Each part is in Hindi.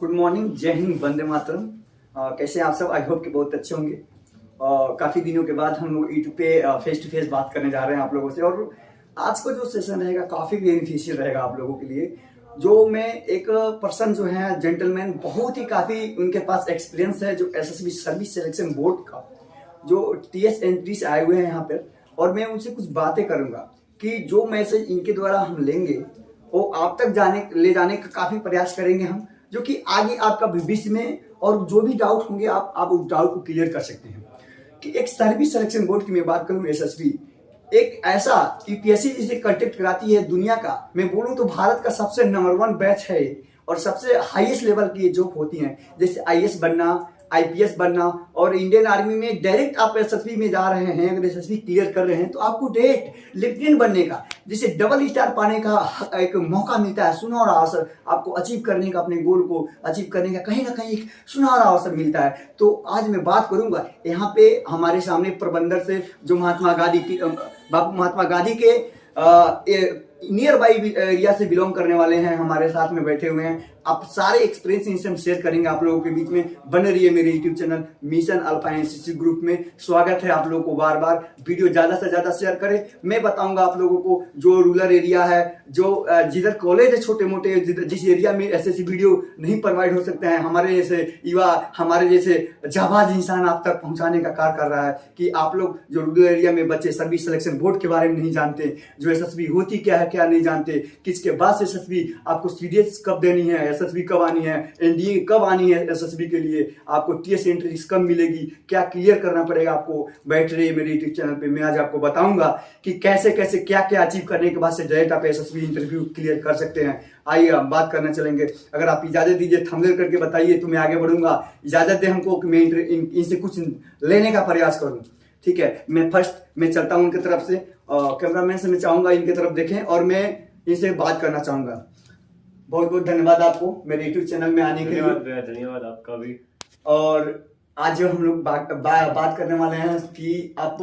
गुड मॉर्निंग, जय हिंद, वंदे मातरम। कैसे हैं आप सब? आई होप कि बहुत अच्छे होंगे। काफी दिनों के बाद हम लोग यूट्यूब पे फेस टू फेस बात करने जा रहे हैं आप लोगों से। और आज का जो सेशन रहेगा काफी बेनिफिशियल रहेगा आप लोगों के लिए। जो मैं एक पर्सन जो है जेंटलमैन, बहुत ही काफी उनके पास एक्सपीरियंस है, जो एसएसबी सर्विस सिलेक्शन बोर्ड का जो टीएस एंट्री से आए हुए हैं यहाँ पर। और मैं उनसे कुछ बातें करूंगा कि जो मैसेज इनके द्वारा हम लेंगे वो आप तक ले जाने का काफी प्रयास करेंगे हम, जो कि आगे आपका भविष्य में और जो भी डाउट होंगे आप उस डाउट को क्लियर कर सकते हैं। कि एक सर्विस सिलेक्शन बोर्ड की मैं बात करूं, एसएसबी एक ऐसा यूपीएससी जिसे कंडक्ट कराती है दुनिया का, मैं बोलूं तो भारत का सबसे नंबर 1 बैच है और सबसे हाईएस्ट लेवल की ये जॉब होती है। जैसे आईएएस बनना, आईपीएस बनना, और इंडियन आर्मी में डायरेक्ट आप एसएसबी में जा रहे हैं, अगर एसएसबी क्लियर कर रहे हैं तो आपको डायरेक्ट लेफ्टिनेंट बनने का, जिसे डबल स्टार पाने का एक मौका मिलता है, सुनहरा अवसर आपको अचीव करने का, अपने गोल को अचीव करने का कहीं ना कहीं एक सुनहरा अवसर मिलता है। तो आज मैं बात करूंगा यहाँ पे हमारे सामने प्रबंधक से, जो महात्मा गांधी के नियर बाई एरिया से बिलोंग करने वाले हैं, हमारे साथ में बैठे हुए हैं। आप सारे एक्सपीरियंस इनसे हम शेयर करेंगे आप लोगों के बीच में। बने रहिए मेरे YouTube channel mission alpha NCC group में। स्वागत है आप लोगों को। बार बार वीडियो ज्यादा से ज्यादा शेयर करें। मैं बताऊंगा आप लोगों को जो रूरल एरिया है, जो जिधर कॉलेज है छोटे मोटे, जिस एरिया में ऐसे वीडियो नहीं प्रोवाइड हो सकते हैं, हमारे जैसे युवा, हमारे जैसे जाबाज इंसान आप तक पहुंचाने का कार्य कर रहा है। कि आप लोग जो रूरल एरिया में बच्चे सर्विस सिलेक्शन बोर्ड के बारे में नहीं जानते, जो एसएसबी होती क्या है क्या नहीं जानते, किसके बाद एसएसबी आपको सीडीएस कब देनी है, एसएसबी कब आनी है, एनडीए कब आनी है एसएसबी के लिए, आपको टीएस एंट्री कब मिलेगी, क्या क्लियर करना पड़ेगा आपको, बैठ रही है मेरे यूट्यूब चैनल पे। मैं आज आपको बताऊंगा कि कैसे कैसे क्या क्या अचीव करने के बाद से डायरेक्ट आप एसएसबी इंटरव्यू क्लियर कर सकते हैं। आइए हम बात करना चलेंगे। अगर आप इजाजत दीजिए, थंबनेल करके बताइए तो मैं आगे बढ़ूंगा। इजाजत दे हमको कि मैं इनसे कुछ लेने का प्रयास करूं। ठीक है, मैं चलता हूं उनकी तरफ से। कैमरामैन से मैं चाहूंगा इनकी तरफ देखें और मैं इनसे बात करना चाहूंगा। बहुत बहुत धन्यवाद आपको मेरे यूट्यूब चैनल में आने के लिए। धन्यवाद आपका भी। और आज जो हम लोग बात करने वाले हैं कि आप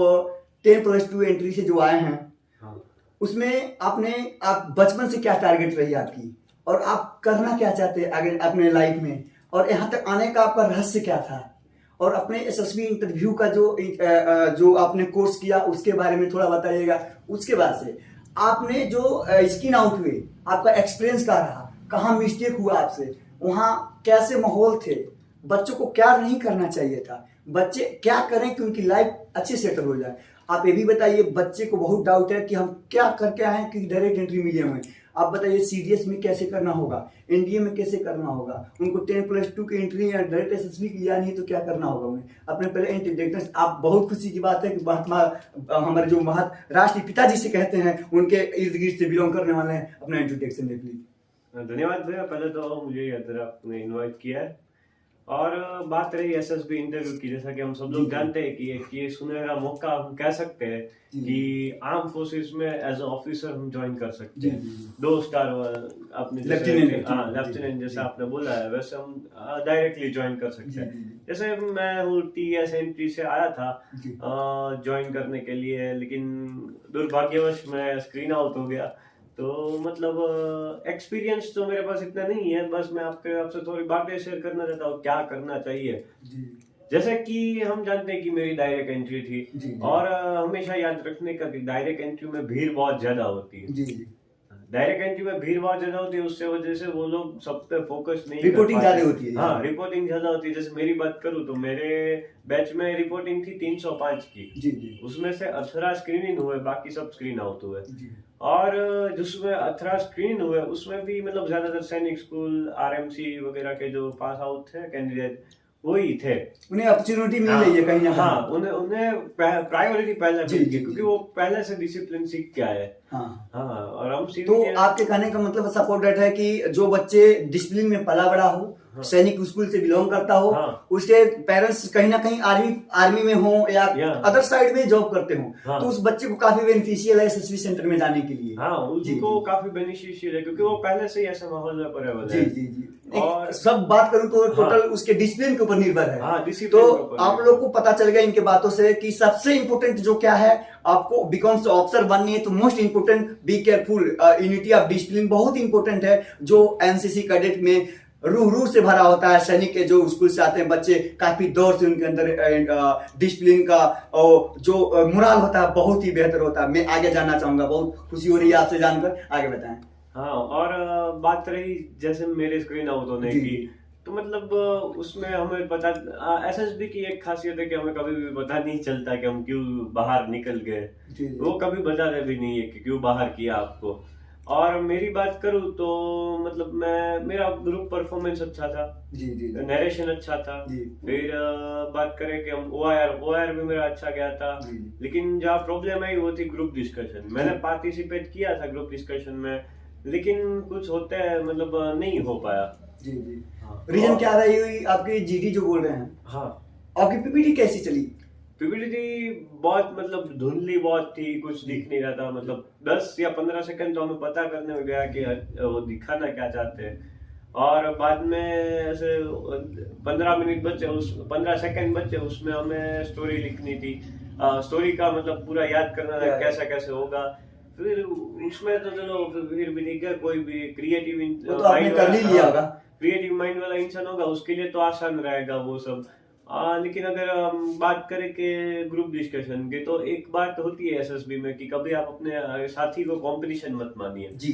10+2 एंट्री से जो आए हैं, हाँ। उसमें आप बचपन से क्या टारगेट रही आपकी, और आप करना क्या चाहते हैं आगे अपने लाइफ में, और यहाँ तक आने का आपका रहस्य क्या था, और अपने एसएसबी इंटरव्यू का जो आपने कोर्स किया उसके बारे में थोड़ा बताइएगा। उसके बाद से आपने जो स्किन आउट हुए, आपका एक्सपीरियंस क्या रहा, कहाँ मिस्टेक हुआ आपसे, वहाँ कैसे माहौल थे, बच्चों को क्या नहीं करना चाहिए था, बच्चे क्या करें कि उनकी लाइफ अच्छे सेटल हो जाए। आप ये भी बताइए, बच्चे को बहुत डाउट है कि हम क्या करके आए हैं कि डायरेक्ट एंट्री मिले हुए। आप बताइए सीडीएस में कैसे करना होगा, एनडीए में कैसे करना होगा, उनको 10+2 की एंट्री या डायरेक्ट एसएसबी की लिया नहीं तो क्या करना होगा उन्हें। अपने पहले इंट्रोडक्शन, आप बहुत खुशी की बात है कि हमारे जो राष्ट्रीय पिताजी से कहते हैं, उनके इर्द गिर्द से बिलोंग करने वाले हैं। अपना इंट्रोडक्शन देख लीजिए। धन्यवाद भैया, पहले तो मुझे आपने इनवाइट किया है। और बात रही एसएसबी इंटरव्यू की, जैसा कि हम सब लोग जानते हैं कि ये सुनहरा मौका हम कह सकते हैं कि आर्म फोर्सेस में एज ए ऑफिसर हम ज्वाइन कर सकते हैं। 2 स्टार आपने लेफ्टिनेंट जैसे आपने बोला है, वैसे हम डायरेक्टली ज्वाइन कर सकते हैं। जैसे मैं टीएस एंट्री से आया था ज्वाइन करने के लिए, लेकिन दुर्भाग्यवश मैं स्क्रीन आउट हो गया। तो मतलब एक्सपीरियंस तो मेरे पास इतना नहीं है, बस मैं आपसे थोड़ी बातें शेयर करना चाहता हूँ क्या करना चाहिए। जैसे कि हम जानते हैं कि मेरी डायरेक्ट एंट्री थी, और हमेशा याद रखने का कि डायरेक्ट एंट्री में भीड़ बहुत ज्यादा होती है। डायरेक्ट एंट्री में भीड़ बहुत ज्यादा होती है, उससे वजह से वो लोग सब पे फोकस नहीं, रिपोर्टिंग ज्यादा होती है। हाँ, रिपोर्टिंग ज्यादा होती है। जैसे मेरी बात करूँ तो मेरे बैच में रिपोर्टिंग थी 305 की। उसमें से 18 स्क्रीनिंग हुए, बाकी सब स्क्रीन आउट हुए। और जिसमें 18 स्क्रीन हुए उसमें भी मतलब ज्यादातर सैनिक स्कूल, आरएमसी वगैरह के जो पास आउट थे कैंडिडेट वही थे। उन्हें अपॉर्चुनिटी मिल रही है कहीं ना कहीं। हाँ, उन्हें प्रायोरिटी पहले मिल गई, क्योंकि वो पहले से डिसिप्लिन सीख के आए। हाँ, और हम तो आपके कहने का मतलब सपोर्ट है कि जो बच्चे डिसिप्लिन में पला बड़ा हो, सैनिक स्कूल से बिलोंग करता हो, उसके पेरेंट्स कहीं ना कहीं आर्मी में हो या अदर साइड में जॉब करते हो, तो उस बच्चे को काफी बेनिफिशियल है एसएसबी सेंटर में जाने के लिए। हाँ, उनको काफी बेनिफिशियल है, क्योंकि वो पहले से ही ऐसे माहौल में पड़े हुए हैं। जी। और सब बात करूं तो टोटल उसके डिसिप्लिन के ऊपर निर्भर है। तो आप लोग को पता चल गया इनके बातों से कि सबसे इम्पोर्टेंट जो क्या है, आपको बिकॉम्स ऑफिसर बननी है तो most important be careful, unity of discipline बहुत इंपॉर्टेंट है, जो एनसीसी कैडेट में रूह रूह से भरा होता है। सैनिक के जो स्कूल से आते हैं बच्चे, काफी दौर से उनके अंदर डिसिप्लिन का और जो मोरल होता है बहुत ही बेहतर होता है। मैं आगे जानना चाहूंगा, बहुत खुशी हो रही है आपसे जानकर, आगे बताएं। हाँ, और बात रही जैसे मेरे स्क्रीन आउट होने की, तो मतलब उसमें हमें पता, एसएसबी की एक खासियत है कि हमें कभी भी पता नहीं चलता कि हम क्यों बाहर निकल गए। वो कभी बताते भी नहीं है कि क्यों बाहर किया आपको। और मेरी बात करूँ तो मतलब मेरा ग्रुप परफॉर्मेंस अच्छा था, नरेशन अच्छा था। फिर बात करें कि हम ओआर भी मेरा अच्छा गया था। लेकिन जहाँ प्रॉब्लम आई वो थी ग्रुप डिस्कशन। मैंने पार्टिसिपेट किया था ग्रुप डिस्कशन में, लेकिन कुछ होता है मतलब नहीं हो पाया। हाँ। रीजन क्या रही हुई आपकी जीडी जो बोल रहे हैं? हाँ, आपकी पीपीटी कैसी चली? पीपीटी बहुत मतलब धुंधली बहुत थी, कुछ दिख नहीं रहा था। मतलब 10 या 15 सेकंड तो हमें पता करने में गया कि वो दिखाना क्या चाहते हैं, और बाद में ऐसे 15 मिनट बचे, उस 15 सेकंड बचे, उसमें हमें स्टोरी लिखनी थी। स्टोरी का मतलब पूरा याद करना था कैसा कैसे होगा। फिर उसमें तो चलो फिर भी नहीं गया, कोई भी क्रिएटिव माइंड वाला इंसान होगा उसके लिए तो आसान रहेगा वो सब। लेकिन अगर हम बात करें कि ग्रुप डिस्कशन की, तो एक बात होती है एसएसबी में कि कभी आप अपने साथी को कंपटीशन मत मानिए। जी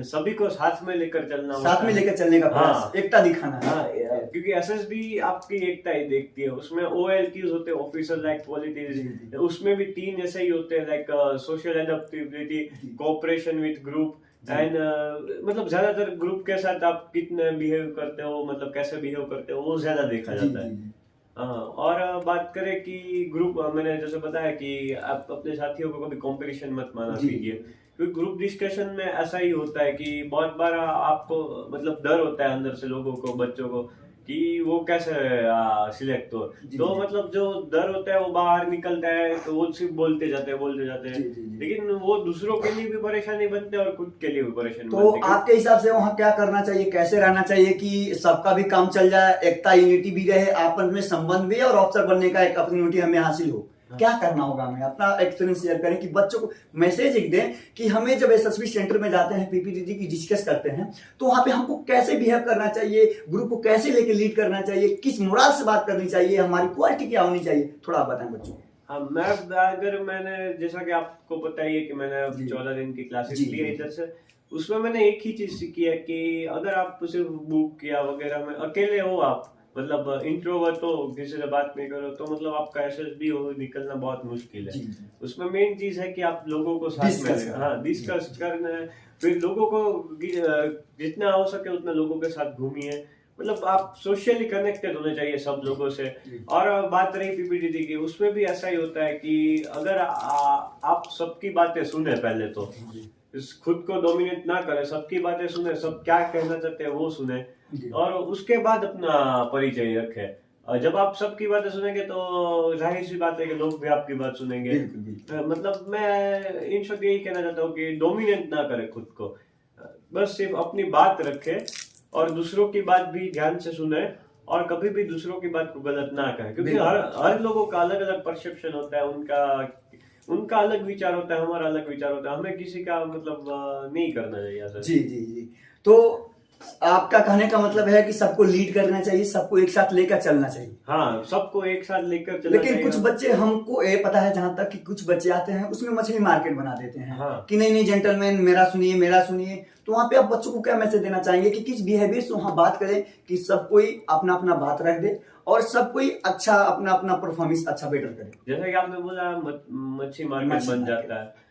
सभी को साथ में लेकर चलना, साथ में लेकर चलने का प्रयास, एकता दिखाना है। हाँ, क्योंकि एसएसबी आपकी एकता ही देखती है। उसमें OLQs होते हैं, ऑफिसर लाइक क्वालिटीज, उसमें भी 3 ऐसे ही होते हैं, like social adaptability, cooperation with group and मतलब ज्यादातर ग्रुप के साथ आप कितने बिहेव करते हो, मतलब कैसे बिहेव करते हो, वो ज्यादा देखा जाता है। और बात करें कि ग्रुप, मैंने जैसे बताया कि आप अपने साथियों को कभी कंपटीशन मत माना कीजिए, क्योंकि ग्रुप डिस्कशन में ऐसा ही होता है कि बहुत बार आपको मतलब डर होता है अंदर से लोगों को, बच्चों को, कि वो कैसे सिलेक्ट हो। तो मतलब जो डर होता है वो बाहर निकलता है, तो वो सिर्फ बोलते जाते हैं। लेकिन वो दूसरों के लिए भी परेशानी बनते हैं और खुद के लिए भी परेशानी बनते हैं। तो आपके हिसाब से वहाँ क्या करना चाहिए, कैसे रहना चाहिए कि सबका भी काम चल जाए, एकता यूनिटी भी रहे, आपस में संबंध भी, और अफसर बनने का एक अपॉर्चुनिटी हमें हासिल हो? क्या करना होगा हमें? अपना एक्सपीरियंस शेयर करें कि बच्चों को मैसेज एक दें कि हमें जब एसएसबी सेंटर में जाते हैं, पीपीटी की डिस्कस करते हैं, तो वहां पे हमको कैसे बिहेव करना चाहिए, ग्रुप को कैसे लेके लीड करना चाहिए, किस मोरल से बात करनी चाहिए, हमारी क्वालिटी क्या होनी चाहिए, थोड़ा आप बताएं बच्चों। हाँ, मैंने जैसा कि आपको पता ही है कि मैंने 14 दिन की क्लासेस ली है इधर से, उसमें मैंने एक ही चीज सीखी है कि अगर आप सिर्फ बुक या वगैरह में अकेले हो, आप मतलब इंट्रोवर्ट हो, किसी से बात नहीं करो, तो मतलब आपका एसएसबी हो निकलना बहुत मुश्किल है। उसमें मेन चीज है कि आप लोगों को साथ में डिस्कस करना है। फिर लोगों को जितना हो सके उतना लोगों के साथ घूमिए, मतलब आप सोशली कनेक्टेड होने चाहिए सब लोगों से। और बात रही पीपीटी की, उसमें भी ऐसा ही होता है कि अगर आप सबकी बातें सुने, पहले तो खुद को डोमिनेट ना करें, सबकी बातें सुने, सब क्या कहना चाहते हैं वो सुने, और उसके बाद अपना परिचय रखें। जब आप सबकी बातें सुनेंगे तो जाहिर सी बात है कि लोग भी आपकी बात सुनेंगे। मतलब मैं इन शब्द यही कहना चाहता हूँ कि डोमिनेट ना करें खुद को, बस सिर्फ अपनी बात रखें और दूसरों की बात भी ध्यान से सुने, और कभी भी दूसरों की बात को गलत ना करें, क्योंकि हर लोगों का अलग अलग परसेप्शन होता है, उनका अलग विचार होता है, हमारा अलग विचार होता है। हमें किसी का मतलब नहीं करना चाहिए ऐसा। जी। तो आपका कहने का मतलब है कि सबको लीड करना चाहिए, सबको एक साथ लेकर चलना चाहिए। हाँ, सबको एक साथ लेकर चलना चाहिए। लेकिन कुछ बच्चे, हमको ये पता है जहां तक कि कुछ बच्चे आते हैं उसमें मछली मार्केट बना देते हैं। कि नहीं जेंटलमैन, मेरा सुनिए। तो वहाँ पे आप बच्चों को क्या मैसेज देना चाहेंगे कि किस बिहेवियर से वहाँ बात करें कि सब कोई अपना अपना बात रख दे और सब कोई अच्छा अपना अपना परफॉर्मेंस अच्छा बेटर करे? जैसा कि आपने बोला मच्छी मार्केट बन जाता है,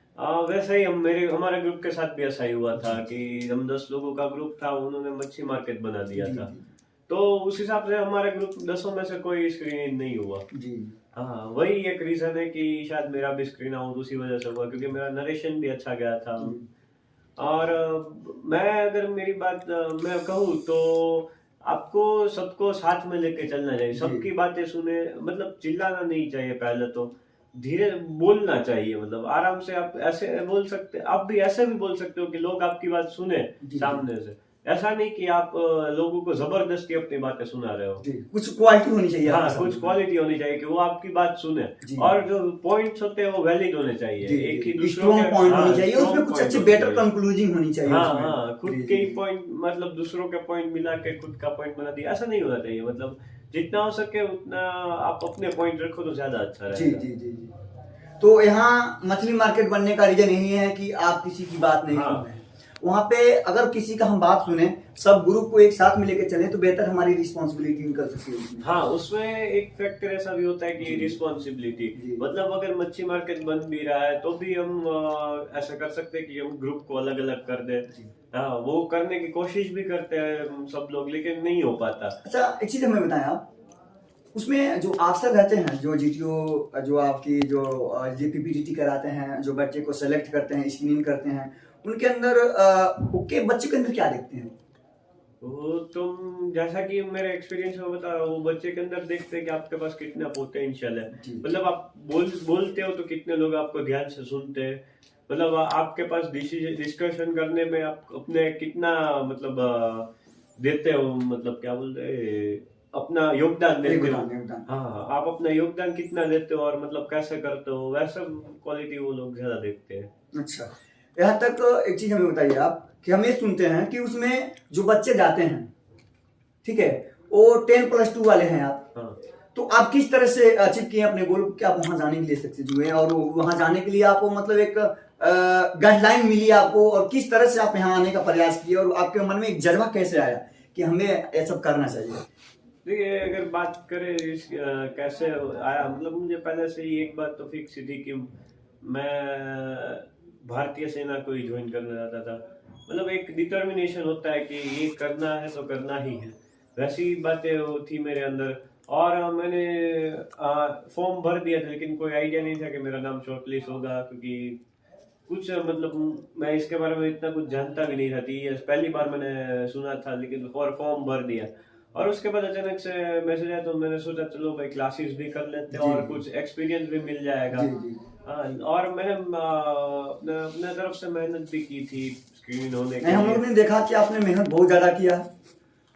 वैसे ही हमारे ग्रुप के साथ भी ऐसा ही हुआ था कि हम 10 लोगों का ग्रुप था, उन्होंने मच्छी मार्केट बना दिया था। तो उस हिसाब से हमारे ग्रुप 10 में से कोई स्क्रीन नहीं हुआ। हाँ, वही एक रीजन है कि शायद मेरा भी स्क्रीन आउट उसी वजह से हुआ, क्योंकि मेरा नरेशन भी अच्छा गया था। और मैं अगर मेरी बात मैं कहूँ तो आपको सबको साथ में लेके चलना चाहिए, सबकी बातें सुने, मतलब चिल्लाना नहीं चाहिए, पहले तो धीरे बोलना चाहिए, मतलब आराम से। आप ऐसे बोल सकते, आप भी ऐसे भी बोल सकते हो कि लोग आपकी बात सुने सामने से। ऐसा नहीं कि आप लोगों को जबरदस्ती अपनी बातें सुना रहे हो। कुछ क्वालिटी होनी चाहिए। हाँ, कुछ क्वालिटी होनी चाहिए कि वो आपकी बात सुने, और जो पॉइंट्स होते हैं वो वैलिड होने चाहिए, एक ही दूसरे पॉइंट होनी चाहिए, उसमें कुछ अच्छे बेटर कंक्लूजन होनी चाहिए। हाँ, खुद जी, के ही जी। पॉइंट मतलब दूसरों के पॉइंट मिला के खुद का पॉइंट बना दिया, ऐसा नहीं होना चाहिए। मतलब जितना हो सके उतना आप अपने पॉइंट रखो तो ज्यादा अच्छा जी, रहेगा। जी, जी, जी। तो यहाँ मछली मार्केट बनने का रीजन यही है कि आप किसी की बात नहीं सुन हाँ रहे हैं। वहाँ पे अगर किसी का हम बात सुने, सब ग्रुप को एक साथ में लेके चलें तो बेहतर हमारी रिस्पॉन्सिबिलिटी निकल सकती है उसमें। हाँ, उसमें एक फैक्टर ऐसा भी होता है कि जी। रिस्पॉन्सिबिलिटी, जी। मतलब अगर मच्छी मार्केट बन भी रहा है तो भी हम ऐसा कर सकते हैं कि हम ग्रुप को अलग अलग कर दें। जी। हाँ, वो करने की कोशिश भी करते हैं हम सब लोग, लेकिन नहीं हो पाता। अच्छा, एक चीज हमें बताएं आप, उसमें जो अफसर रहते हैं, जो जीटीओ, जो आपकी जो जीपीपीटीटी कराते हैं, जो बच्चे को सेलेक्ट करते हैं, स्क्रीनिंग करते हैं, उनके अंदर के बच्चे के अंदर क्या देखते हैं? वो तुम जैसा कि मेरे एक्सपीरियंस में बता रहा हूँ, वो बच्चे के अंदर देखते हैं कि आपके पास कितना पोटेंशियल है। जी। मतलब आप बोलते हो तो कितने लोग आपको ध्यान से सुनते हैं, मतलब आपके पास डिस्कशन करने में आप अपने कितना मतलब देते हो, मतलब क्या बोलते हैं, अपना योगदान देते हो। योगदान। हाँ, आप अपना योगदान कितना देते हो और मतलब कैसे करते हो, वैसा क्वालिटी वो लोग ज्यादा देखते हैं। अच्छा, यहाँ तक एक चीज हमें बताइए आप, कि हम ये सुनते हैं कि उसमें जो बच्चे जाते हैं, ठीक है, वो 10+2 वाले हैं आप, हाँ, तो आप किस तरह से अचीव किए अपने गोल कि आप वहां जाने के लिए सक्सेस हुए, और वहां जाने के लिए आपको मतलब एक गाइडलाइन मिली आपको, और किस तरह से आप यहाँ आने का प्रयास किए, और आपके मन में एक जज्बा कैसे आया कि हमें ये सब करना चाहिए? देखिए, अगर बात करें कैसे आया, मतलब मुझे पहले से ही एक बात तो फिक्स थी कि मैं भारतीय सेना को ही ज्वाइन करना चाहता था। मतलब एक डिटर्मिनेशन होता है कि ये करना है तो करना ही है, वैसी बातें वो थी मेरे अंदर। और मैंने फॉर्म भर दिया था, लेकिन कोई आइडिया नहीं था कि मेरा नाम शॉर्टलिस्ट होगा, क्योंकि कुछ मतलब मैं इसके बारे में इतना कुछ जानता भी नहीं था। पहली बार मैंने सुना था, लेकिन फॉर्म भर दिया। और उसके बाद अचानक से मैसेज आया, तो मैंने सोचा चलो भाई क्लासेस भी कर लेते हैं जी। और कुछ एक्सपीरियंस भी मिल जाएगा। जी, जी। हाँ, और मैंने अपने अपने तरफ से मेहनत भी की थी स्क्रीन होने नहीं, के हम लिए। लोग ने देखा कि आपने मेहनत बहुत ज्यादा किया,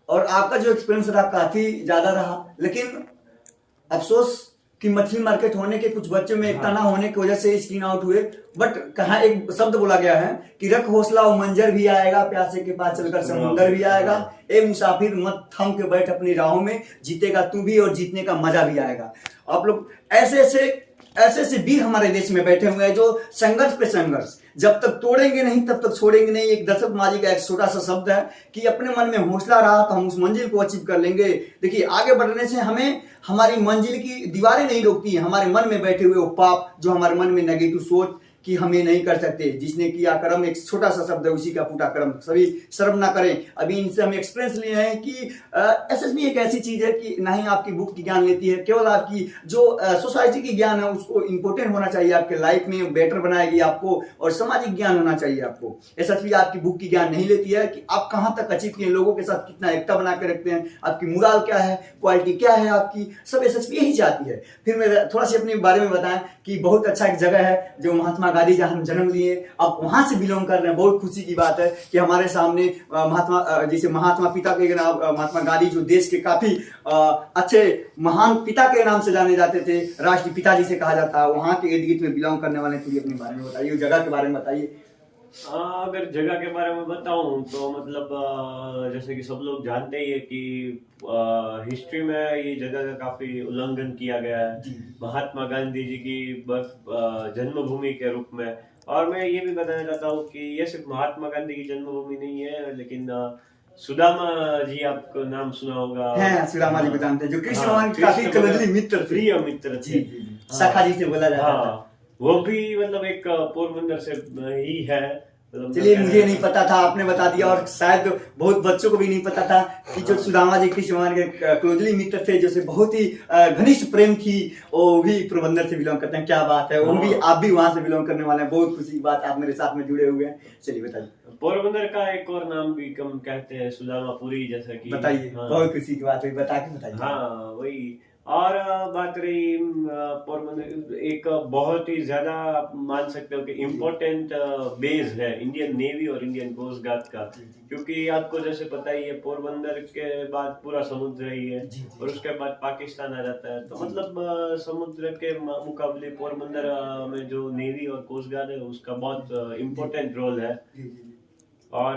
और आपका जो एक्सपीरियंस रहा काफी ज्यादा रहा, लेकिन अफसोस कि मछली मार्केट होने के कुछ बच्चों में एकता हाँ। ना होने की वजह से स्क्रीन आउट हुए। बट कहा एक शब्द बोला गया है कि रख हौसला, वो मंजर भी आएगा, प्यासे के पास चलकर समुंदर भी आएगा, ए मुसाफिर मत थम के बैठ अपनी राहों में, जीतेगा तू भी और जीतने का मजा भी आएगा। आप लोग ऐसे ऐसे वीर हमारे देश में बैठे हुए हैं जो संघर्ष पे संघर्ष, जब तक तोड़ेंगे नहीं तब तक छोड़ेंगे नहीं। एक दशरथ माजी का एक छोटा सा शब्द है कि अपने मन में हौसला रहा तो हम उस मंजिल को अचीव कर लेंगे। देखिए, आगे बढ़ने से हमें हमारी मंजिल की दीवारें नहीं रोकती है, हमारे मन में बैठे हुए वो पाप, जो हमारे मन में नेगेटिव सोच कि हमें नहीं कर सकते, जिसने किया कर्म, एक छोटा सा शब्द है, उसी का फूटा कर्म, सभी शर्म ना करें। अभी इनसे हम एक्सपीरियंस लिए हैं कि एसएसबी एक ऐसी चीज है कि ना ही आपकी बुक की ज्ञान लेती है, केवल आपकी जो सोसाइटी की ज्ञान है उसको इंपोर्टेंट होना चाहिए, आपके लाइफ में बेटर बनाएगी आपको, और सामाजिक ज्ञान होना चाहिए आपको। एसएसबी आपकी बुक की ज्ञान नहीं लेती है कि आप कहां तक अचीव किए, लोगों के साथ कितना एकता बना के रखते हैं, आपकी मुराल क्या है, क्वालिटी क्या है आपकी, सब एसएसबी यही चाहती है। फिर मैं थोड़ा सी अपने बारे में बताएं कि बहुत अच्छा एक जगह है जो महात्मा गांधी जहां हम जन्म लिए, आप वहां से बिलोंग कर रहे हैं। बहुत खुशी की बात है कि हमारे सामने जैसे महात्मा पिता के नाम, महात्मा गांधी जो देश के काफी अच्छे महान पिता के नाम से जाने जाते थे, राष्ट्रीय पिताजी से कहा जाता है, वहां के इर्द गिर्द में बिलोंग करने वाले। थोड़ी अपने बारे में बताइए, उस जगह के बारे में बताइए। अगर जगह के बारे में बताऊं तो मतलब जैसे कि सब लोग जानते ही है कि हिस्ट्री में ये जगह का काफी उल्लंघन किया गया है महात्मा गांधी जी की जन्मभूमि के रूप में। और मैं ये भी बताना चाहता हूँ कि ये सिर्फ महात्मा गांधी की जन्मभूमि नहीं है, लेकिन सुदामा जी, आपको नाम सुना होगा। हैं, सुदामा जी को जानते हैं, जो कृष्ण हाँ, भगवान के काफी कृष्ण कलोजली मित्र थे, प्रिय मित्र थे। सखा जी से बोला जाता था। हाँ, वो भी मतलब एक पोरबंदर से ही है। मतलब चलिए, मुझे नहीं पता था, आपने बता दिया, और शायद बहुत बच्चों को भी नहीं पता था कि जो सुदामा जी कृष्ण भगवान के क्लोजली मित्र थे, जो से बहुत ही घनिष्ठ प्रेम थी, वो भी पोरबंदर से बिलोंग करते हैं। क्या बात है, वो भी, आप भी वहां से बिलोंग करने वाले हैं। बहुत खुशी की बात, आप मेरे साथ में जुड़े हुए हैं। चलिए बताइए। पोरबंदर का एक और नाम भी कम कहते हैं सुदामापुरी, जैसा कि बताइए। हाँ, बहुत खुशी की बात हुई, बता के बताइए। हाँ वही। और बात रही पोरबंदर, एक बहुत ही ज्यादा आप मान सकते हो कि इम्पोर्टेंट बेस है इंडियन नेवी और इंडियन कोस्ट गार्ड का, क्योंकि आपको जैसे पता ही है पोरबंदर के बाद पूरा समुद्र ही है, और उसके बाद पाकिस्तान आ जाता है। तो मतलब समुद्र के मुकाबले पोरबंदर में जो नेवी और कोस्ट गार्ड है उसका बहुत इम्पोर्टेंट रोल है। और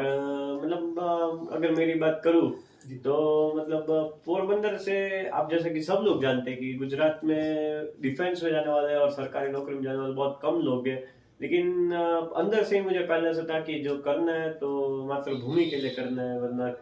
मतलब अगर मेरी बात करूँ तो मतलब पोरबंदर से आप जैसे कि सब लोग जानते हैं कि गुजरात में डिफेंस में जाने वाले और सरकारी नौकरी में जाने वाले बहुत कम लोग हैं, लेकिन अंदर से ही मुझे पहले से था कि जो करना है तो मातृभूमि के लिए करना है, वरना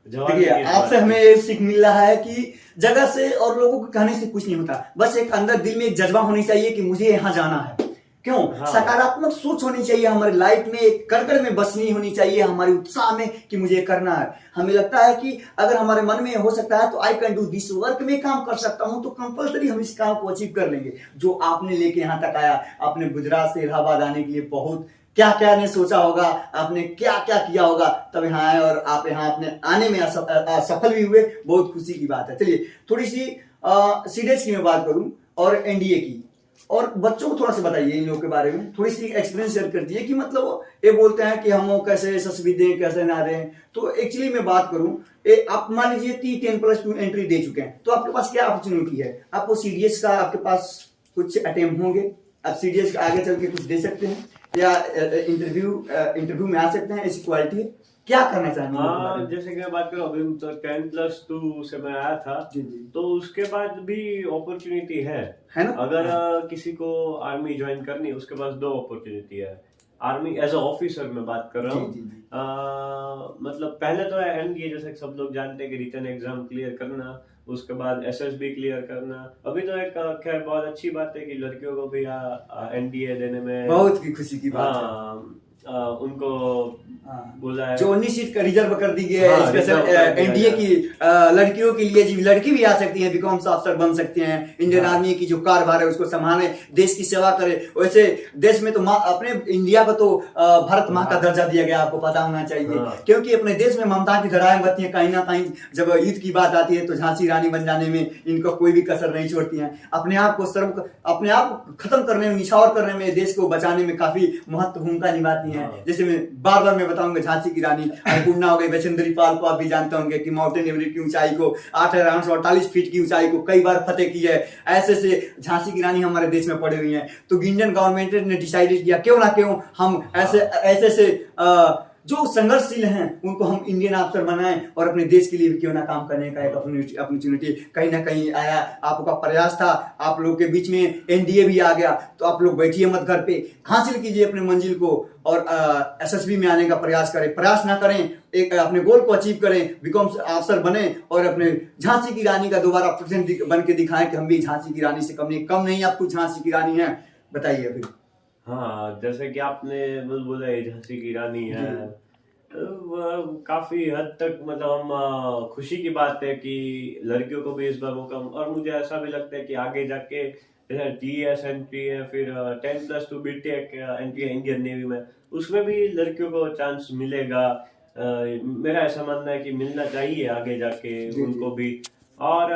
जवाब देखिए, नहीं इस आपसे बात हमें की। ये सीख मिल रहा है कि जगह से और लोगों को कहने से कुछ नहीं होता, बस एक अंदर दिल में एक जज्बा होनी चाहिए कि मुझे यहाँ जाना है। क्यों? हाँ सकारात्मक सोच होनी चाहिए हमारी लाइफ में, एक कड़कड़ में बसनी होनी चाहिए हमारी उत्साह में कि मुझे करना है। हमें लगता है कि अगर हमारे मन में हो सकता है तो I can do this work, में काम कर सकता हूं, तो कंपलसरी हम इस काम को अचीव कर लेंगे। जो आपने लेके यहाँ तक आया, आपने गुजरात से इलाहाबाद आने के लिए बहुत क्या क्या ने सोचा होगा, आपने क्या क्या किया होगा, तब यहाँ आए और आप यहाँ अपने आने में सफल भी हुए, बहुत खुशी की बात है। चलिए थोड़ी सी सीडीएस की मैं बात करूं और एनडीए की, और बच्चों को थोड़ा सा बताइए इन लोगों के बारे में, थोड़ी सी एक्सपीरियंस शेयर कर दिए कि मतलब ये बोलते हैं कि हम कैसे एसएसबी दें कैसे ना दें। तो एक्चुअली मैं बात करूं, आप मान लीजिए 10+2 एंट्री दे चुके हैं, तो आपके पास क्या अपॉर्चुनिटी है? आपको सीडीएस का आपके पास कुछ अटेम्प्ट होंगे, आप सीडीएस का आगे चल के कुछ दे सकते हैं या इंटरव्यू में आ सकते हैं, ऐसी क्वालिटी है। क्या करना चाहेंगे इन लोगों के बारे हाँ, में? जैसे कि मैं बात करूँ अभी तो 10+2 से मैं आया था, जी जी, तो उसके बाद भी अपॉर्चुनिटी है है ना? अगर हाँ, किसी को आर्मी ज्वाइन करनी है, उसके पास 2 अपॉर्चुनिटी है। आर्मी एज अ ऑफिसर मैं बात कर रहा जी हूँ। जी जी, मतलब पहले तो एनडीए जैसे कि सब लोग जानते हैं कि रिटन एग्जाम क्लियर करना, उसके बाद एसएसबी क्लियर करना। अभी तो एक खैर बहुत अच्छी बात है कि लड़कियों को भी एनडीए देने में बहुत ही खुशी की बात है। हाँ, उनको हाँ, बोला है। जो 19 सीट का रिजर्व कर दी गई है हाँ, स्पेशल रिजर्व कर दिया एनडीए गया। की लड़कियों के लिए। जी, लड़की भी आ सकती है, बीकॉम से अफसर बन सकते हैं, इंडियन हाँ आर्मी की जो कारभार है उसको संभाले, देश की सेवा करे। वैसे देश में तो अपने इंडिया को तो भारत माँ का हाँ दर्जा दिया गया, आपको पता होना चाहिए, हाँ क्योंकि अपने देश में ममता की धाराएं बहती हैं। कहीं ना कहीं जब युद्ध की बात आती है तो झांसी रानी बन जाने में इनको कोई भी कसर नहीं छोड़ती हैं। अपने आप को खत्म करने में, निछावर करने में, देश को बचाने में काफी महत्व भूमिका निभाती हैं। हाँ जैसे मैं बार बार मैं बताऊंगा, झांसी की रानी अन्नपूर्णा हो गई, वैशेंद्री पाल को आप भी जानते होंगे कि माउंटेन एवरेस्ट की ऊंचाई को 8,848 फीट की ऊंचाई को कई बार फतेह की है। ऐसे से झांसी की रानी हमारे देश में पड़ी हुई हैं। तो इंडियन गवर्नमेंट ने डिसाइडेड किया क्यों ना क्यों हम ऐसे हाँ ऐसे से जो संघर्षशील हैं उनको हम इंडियन अफसर बनाएं और अपने देश के लिए भी क्यों ना काम करने का एक अपॉर्चुनिटी कहीं ना कहीं आया। आपका प्रयास था, आप लोग के बीच में एनडीए भी आ गया, तो आप लोग बैठिए मत घर पे, हासिल कीजिए अपने मंजिल को और एसएसबी में आने का प्रयास करें। प्रयास ना करें, एक अपने गोल को अचीव करें, बीकॉम अफसर बने और अपने झांसी की रानी का दोबारा प्रेसिडेंट बन के दिखाएं कि हम भी झांसी की रानी से कम नहीं, आपको झांसी की रानी है। बताइए अभी। हाँ, जैसे कि आपने बोला ये झांसी की रानी है, वह काफी हद तक मतलब हम खुशी की बात है कि लड़कियों को भी इस बार मौका, और मुझे ऐसा भी लगता है कि आगे जाके जैसे टीएस एंट्री है, फिर 10+2 बीटेक एंट्री है इंडियन नेवी में, उसमें भी लड़कियों को चांस मिलेगा। मेरा ऐसा मानना है कि मिलना चाहिए आगे जाके जी उनको जी भी। और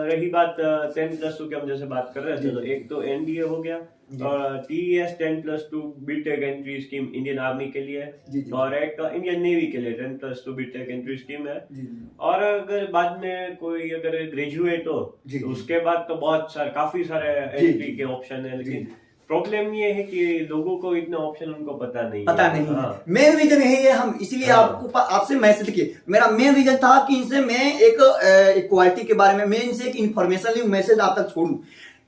रही बात 10+2 की, हम जैसे बात कर रहे थे, जी तो जी एक तो एनडीए हो गया जी और TS 10+2 BTech entry scheme Indian army के लिए है, जी जी और एक इंडियन नेवी के लिए 10+2 बीटेक एंट्री स्कीम है। जी जी और अगर बाद में कोई अगर ग्रेजुएट हो जी तो जी उसके बाद तो बहुत सारे काफी सारे जी एंट्री जी के ऑप्शन है, जी लेकिन प्रॉब्लम ये है कि लोगों को इतना ऑप्शन उनको पता नहीं पता है। नहीं है। हाँ मेन रीजन यही है, हम इसीलिए हाँ आपसे मैसेज किए। मेरा मेन रीजन था कि इनसे मैं एक इक्वालिटी के बारे में मैं इनसे एक इंफॉर्मेशन ली, मैसेज आप तक छोड़ूं।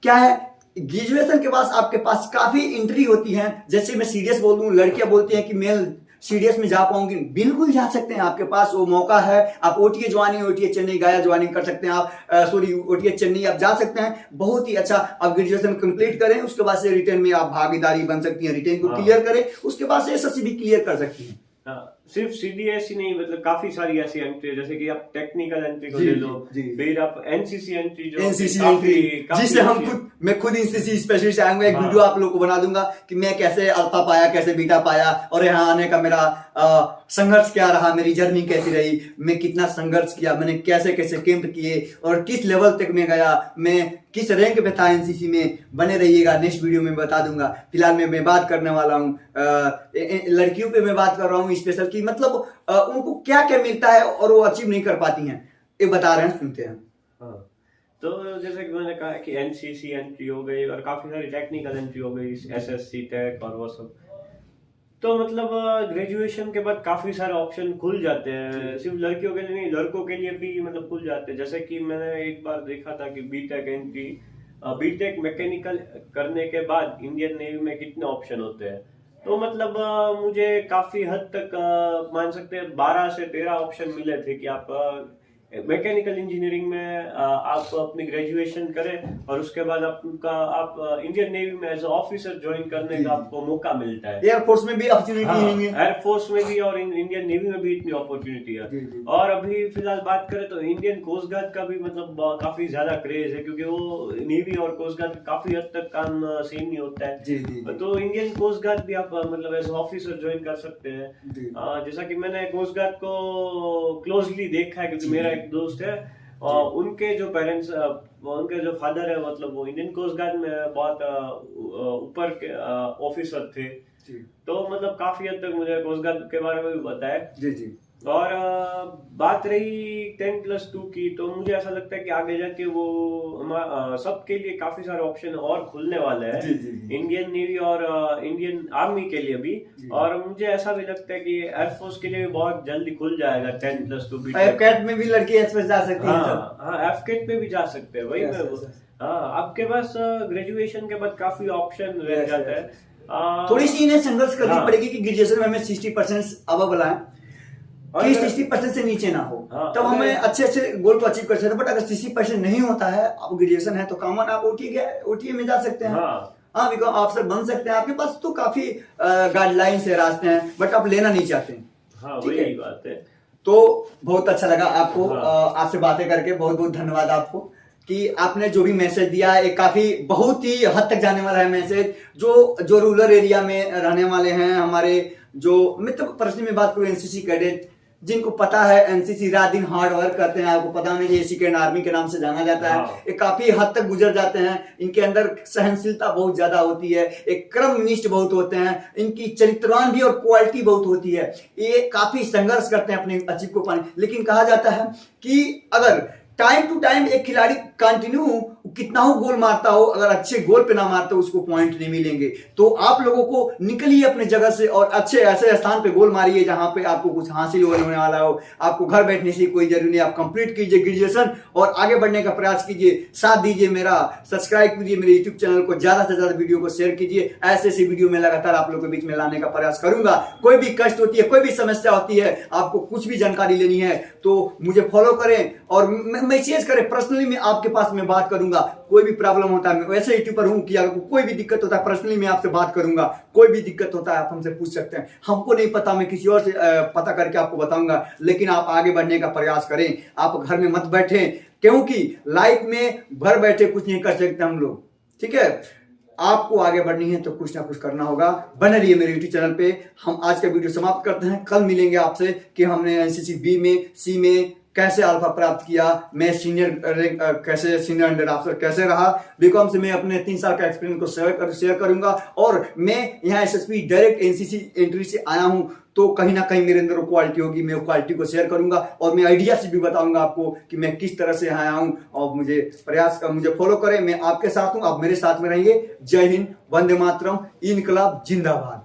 क्या है, ग्रेजुएशन के बाद आपके पास काफी एंट्री होती है। जैसे मैं सीरियस बोल दूं, लड़कियां बोलती हैं कि मैं सीडीएस में जा पाऊंगी, बिल्कुल जा सकते हैं, आपके पास वो मौका है। आप ओटीए ज्वाइनिंग, ओटीए चेन्नई गाया ज्वाइनिंग कर सकते हैं आप, सॉरी ओटीए चेन्नई आप जा सकते हैं। बहुत ही अच्छा, आप ग्रेजुएशन कंप्लीट करें, उसके बाद से रिटर्न में आप भागीदारी बन सकती हैं, रिटर्न को हाँ क्लियर करें, उसके बाद से एसएससी भी क्लियर कर सकती हैं। हाँ, सिर्फ सीडीएस ही नहीं, मतलब काफी सारी ऐसी एंट्री है, जैसे कि आप टेक्निकल एंट्री को जी ले जी लो, जी फिर आप एनसीसी एंट्री जो एनसीसी काफी एंट्री, काफी जिससे हम अच्छी है। मैं खुद एनसीसी स्पेशलिस्ट आऊंगा, एक हाँ वीडियो आप लोग को बना दूंगा कि मैं कैसे अल्फा पाया, कैसे बीटा पाया, और यहाँ आने का मेरा संघर्ष क्या रहा, मेरी जर्नी कैसी रही, मैं कितना संघर्ष किया, मैंने कैसे कैसे कैंप किए और किस लेवल तक मैं गया, मैं किस रैंक पे था एनसीसी में। बने रहिएगा, नेक्स्ट वीडियो में बता दूंगा। फिलहाल मैं बात करने वाला हूँ लड़कियों पे मैं बात कर रहा हूँ स्पेशल की, मतलब उनको क्या क्या मिलता है और वो अचीव नहीं कर पाती हैं, ये बता रहे हैं, सुनते हैं। हाँ, तो जैसे कि मैंने कहा कि एनसीसी एंट्री हो गई और काफी सारी टेक्निकल एंट्री हो गई, एसएससी टेक और वो सब। तो मतलब ग्रेजुएशन के बाद काफी सारे ऑप्शन खुल जाते हैं, सिर्फ लड़कियों के लिए नहीं, लड़कों के लिए भी मतलब खुल जाते हैं। जैसे कि मैंने एक बार देखा था कि बीटेक मैकेनिकल करने के बाद इंडियन नेवी में कितने ऑप्शन होते हैं। तो मतलब मुझे काफी हद तक मान सकते हैं 12 से 13 ऑप्शन मिले थे कि आप मैकेनिकल इंजीनियरिंग में आप अपनी ग्रेजुएशन करें और उसके बाद आप इंडियन नेवी में एज ऑफिसर ज्वाइन करने का आपको मौका मिलता है। एयरफोर्स में भी अपॉर्चुनिटी है, एयरफोर्स में भी और इंडियन नेवी में भी इतनी अपॉर्चुनिटी है। और अभी फिलहाल बात करें तो इंडियन कोस्ट गार्ड का भी मतलब काफी ज्यादा क्रेज है, क्योंकि वो नेवी और कोस्ट गार्ड काफी हद तक काम सेम ही होता है। तो इंडियन कोस्ट गार्ड भी आप मतलब एज ऑफिसर ज्वाइन कर सकते हैं। जैसा कि मैंने कोस्ट गार्ड को क्लोजली देखा है, क्योंकि मेरा दोस्त है और उनके जो पेरेंट्स, उनके जो फादर है मतलब वो इंडियन कोस्ट गार्ड में बहुत ऊपर के ऑफिसर थे। तो मतलब काफी हद तक मुझे कोस्ट गार्ड के बारे में भी बताया। जी। और बात रही 10+2 की, तो मुझे ऐसा लगता है कि आगे जाके वो सबके लिए काफी सारे ऑप्शन और खुलने वाले हैं, इंडियन नेवी और इंडियन आर्मी के लिए भी। और मुझे ऐसा भी लगता है कि एयरफोर्स के लिए भी बहुत जल्दी खुल जाएगा 10+2 भी। एफकेट में भी लड़की एयरफोर्स जा सकती है। हाँ, एफकेट पे भी जा सकते हैं। वही आपके पास ग्रेजुएशन के बाद काफी ऑप्शन रह जाता है। थोड़ी सी इन्हें संघर्ष करनी पड़ेगी कि ग्रेजुएशन में हमें 60% अबव लाएं, कि 60% से नीचे ना हो, तब हमें अच्छे गोल को अचीव कर सकते हैं। बट अगर 60% नहीं होता है, अब ग्रेजुएशन है तो कॉमन आप ओटीए में जा सकते हैं। हाँ, बिकॉज ऑफिसर बन सकते हैं। आपके पास तो काफी गाइडलाइन से रास्ते हैं, बट आप लेना नहीं चाहते। हाँ, वही बात है। तो बहुत अच्छा लगा आपको आपसे बातें करके। बहुत बहुत धन्यवाद आपको कि आपने जो भी मैसेज दिया, एक काफी बहुत ही हद तक जाने वाला है मैसेज। जो रूरल एरिया में रहने वाले हैं हमारे, जो मतलब पर्सनली में बात करूं, एनसीसी कैडेट जिनको पता है एनसीसी रात दिन हार्ड वर्क करते हैं, आपको पता नहीं ये सेकेंड आर्मी के नाम से जाना जाता है, ये काफी हद तक गुजर जाते हैं। इनके अंदर सहनशीलता बहुत ज्यादा होती है, एक क्रमनिष्ठ बहुत होते हैं, इनकी चरित्रवान भी और क्वालिटी बहुत होती है। ये काफी संघर्ष करते हैं अपने अचीव को पाने। लेकिन कहा जाता है कि अगर टाइम टू टाइम एक खिलाड़ी कंटिन्यू कितना हो गोल मारता हो, अगर अच्छे गोल पे ना मारते हो उसको पॉइंट नहीं मिलेंगे। तो आप लोगों को निकलिए अपने जगह से और अच्छे ऐसे स्थान पे गोल मारिए जहां पे आपको कुछ हासिल होने वाला हो। आपको घर बैठने से कोई जरूरी नहीं, आप कंप्लीट कीजिए ग्रेजुएशन और आगे बढ़ने का प्रयास कीजिए। साथ दीजिए मेरा, सब्सक्राइब कीजिए मेरे यूट्यूब चैनल को, ज्यादा से ज्यादा वीडियो को शेयर कीजिए। ऐसे ऐसी वीडियो में लगातार आप लोगों के बीच में लाने का प्रयास करूंगा। कोई भी कष्ट होती है, कोई भी समस्या होती है, आपको कुछ भी जानकारी लेनी है तो मुझे फॉलो करें और मैसेज करें। पर्सनली मैं आपके पास में बात करूंगा। कोई भी प्रॉब्लम होता है, मैं वैसे यूट्यूब पर हूं कि अगर कोई भी दिक्कत होता है पर्सनली मैं आपसे बात करूंगा। कोई भी दिक्कत होता है आप हमसे पूछ सकते हैं। हमको नहीं पता, मैं किसी और से पता करके आपको बताऊंगा। लेकिन आप आगे बढ़ने का प्रयास करें, आप घर में मत बैठें, क्योंकि लाइफ में घर बैठे कुछ नहीं कर सकते हम लोग। ठीक है, आपको आगे बढ़नी है तो कुछ ना कुछ करना होगा। बने रहिए मेरे यूट्यूब चैनल पे। हम आज का वीडियो समाप्त करते हैं। कल मिलेंगे आपसे कि हमने एनसीसी बी में, सी में कैसे अल्फा प्राप्त किया, मैं कैसे सीनियर अंडर ऑफिसर कैसे रहा। बीकॉम से मैं अपने 3 साल का एक्सपीरियंस को शेयर करूंगा। और मैं यहाँ एसएसपी डायरेक्ट एनसीसी एंट्री से आया हूं, तो कहीं ना कहीं मेरे अंदर वो क्वालिटी होगी, मैं वो क्वालिटी को शेयर करूंगा और मैं आइडिया से भी बताऊंगा आपको कि मैं किस तरह से आया हूं। और मुझे फॉलो करें, मैं आपके साथ हूं, आप मेरे साथ में रहिए। जय हिंद, वंदे मातरम, इनकलाब जिंदाबाद।